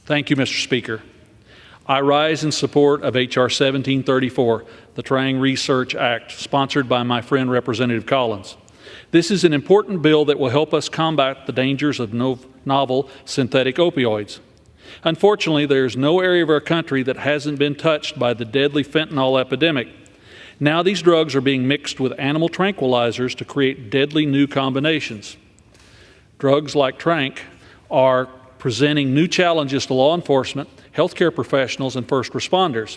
Thank you, Mr. Speaker. I rise in support of H.R. 1734, the TRANQ Research Act, sponsored by my friend Representative Collins. This is an important bill that will help us combat the dangers of novel synthetic opioids. Unfortunately, there is no area of our country that hasn't been touched by the deadly fentanyl epidemic. Now these drugs are being mixed with animal tranquilizers to create deadly new combinations. Drugs like TRANQ are presenting new challenges to law enforcement, healthcare professionals, and first responders.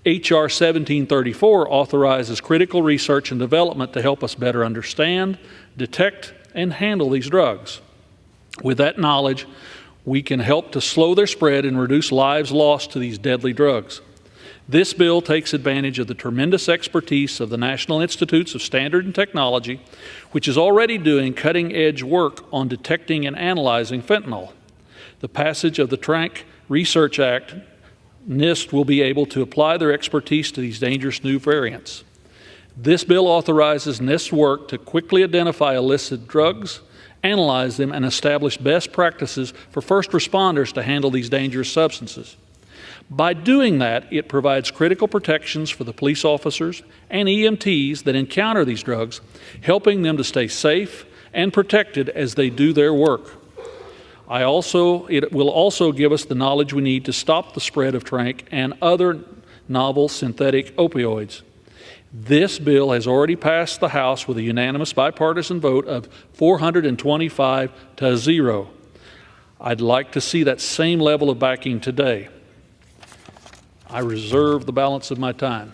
H.R. 1734 authorizes critical research and development to help us better understand, detect, and handle these drugs. With that knowledge, we can help to slow their spread and reduce lives lost to these deadly drugs. This bill takes advantage of the tremendous expertise of the National Institutes of Standard and Technology, which is already doing cutting-edge work on detecting and analyzing fentanyl. The passage of the TRANQ Research Act, NIST will be able to apply their expertise to these dangerous new variants. This bill authorizes NIST's work to quickly identify illicit drugs, analyze them, and establish best practices for first responders to handle these dangerous substances. By doing that, it provides critical protections for the police officers and EMTs that encounter these drugs, helping them to stay safe and protected as they do their work. It will also give us the knowledge we need to stop the spread of TRANQ and other novel synthetic opioids. This bill has already passed the House with a unanimous bipartisan vote of 425 to 0. I'd like to see that same level of backing today. I reserve the balance of my time.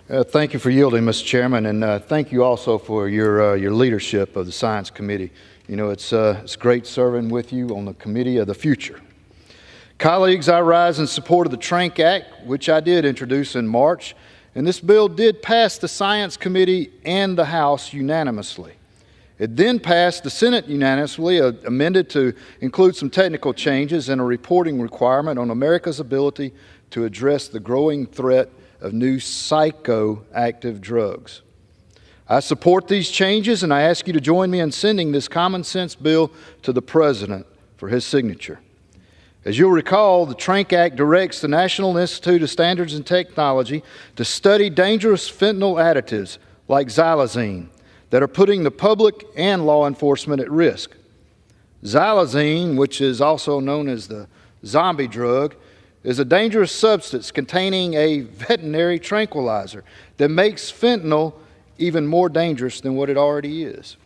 Thank you for yielding, Mr. Chairman, and thank you also for your leadership of the Science Committee. You know, it's great serving with you on the Committee of the Future. Colleagues, I rise in support of the TRANQ Act, which I did introduce in March, and this bill did pass the Science Committee and the House unanimously. It then passed the Senate unanimously, amended to include some technical changes and a reporting requirement on America's ability to address the growing threat of new psychoactive drugs. I support these changes, and I ask you to join me in sending this common sense bill to the President for his signature. As you'll recall, the TRANQ Act directs the National Institute of Standards and Technology to study dangerous fentanyl additives like xylazine that are putting the public and law enforcement at risk. Xylazine, which is also known as the zombie drug, is a dangerous substance containing a veterinary tranquilizer that makes fentanyl even more dangerous than what it already is.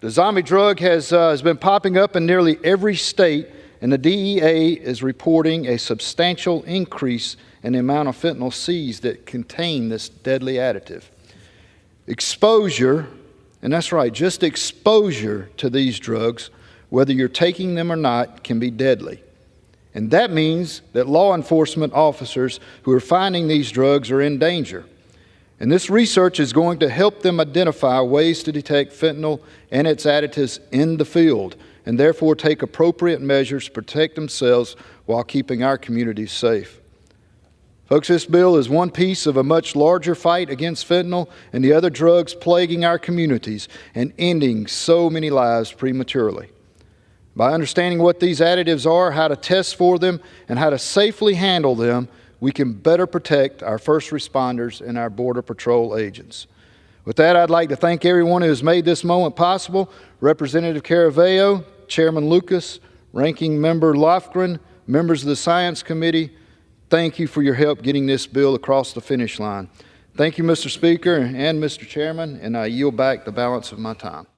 The zombie drug has been popping up in nearly every state, and the DEA is reporting a substantial increase in the amount of fentanyl seized that contain this deadly additive. Exposure, and that's right, just exposure to these drugs, whether you're taking them or not, can be deadly. And that means that law enforcement officers who are finding these drugs are in danger. And this research is going to help them identify ways to detect fentanyl and its additives in the field, and therefore take appropriate measures to protect themselves while keeping our communities safe. Folks, this bill is one piece of a much larger fight against fentanyl and the other drugs plaguing our communities and ending so many lives prematurely. By understanding what these additives are, how to test for them, and how to safely handle them, we can better protect our first responders and our Border Patrol agents. With that, I'd like to thank everyone who has made this moment possible: Representative Caraveo, Chairman Lucas, Ranking Member Lofgren, members of the Science Committee. Thank you for your help getting this bill across the finish line. Thank you, Mr. Speaker and Mr. Chairman, and I yield back the balance of my time.